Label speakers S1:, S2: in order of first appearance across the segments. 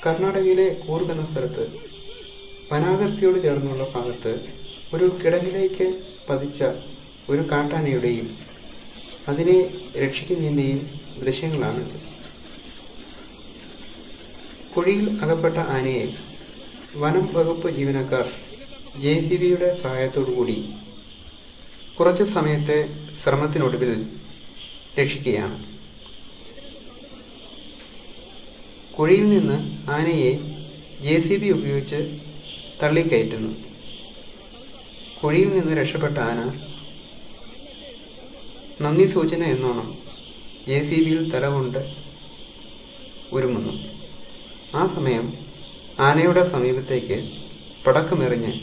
S1: കർണാടകയിലെ കൂർഗ് എന്ന സ്ഥലത്ത് വനാതിർത്തിയോട് ചേർന്നുള്ള ഭാഗത്ത് ഒരു കിടങ്ങിലേക്ക് പതിച്ച ഒരു കാട്ടാനയുടെയും അതിനെ രക്ഷിക്കുന്നതിൻ്റെയും ദൃശ്യങ്ങളാണിത്. കുഴിയിൽ അകപ്പെട്ട ആനയെ വനം വകുപ്പ് ജീവനക്കാർ JCBയുടെ സഹായത്തോടുകൂടി കുറച്ചു സമയത്തെ ശ്രമത്തിനൊടുവിൽ രക്ഷിക്കുകയാണ്. കുഴിയിൽ നിന്ന് ആനയെ JCB ഉപയോഗിച്ച് തള്ളിക്കയറ്റുന്നു. കുഴിയിൽ നിന്ന് രക്ഷപ്പെട്ട ആന നന്ദി സൂചന എന്നോണം JCBയിൽ തലകൊണ്ട് ഉരുമുന്നു. ആ സമയം ആനയുടെ സമീപത്തേക്ക് പടക്കമെറിഞ്ഞ്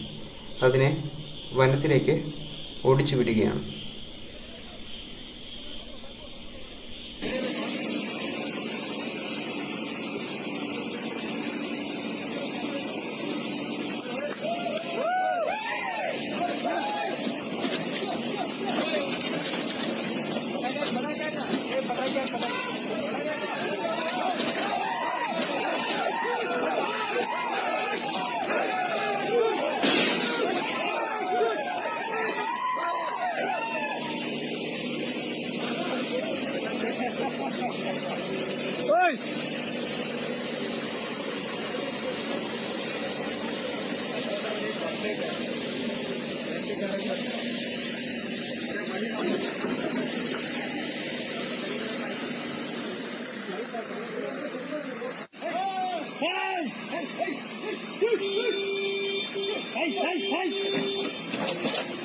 S1: അതിനെ വനത്തിലേക്ക് ഓടിച്ചു വിടുകയാണ്.
S2: Hey!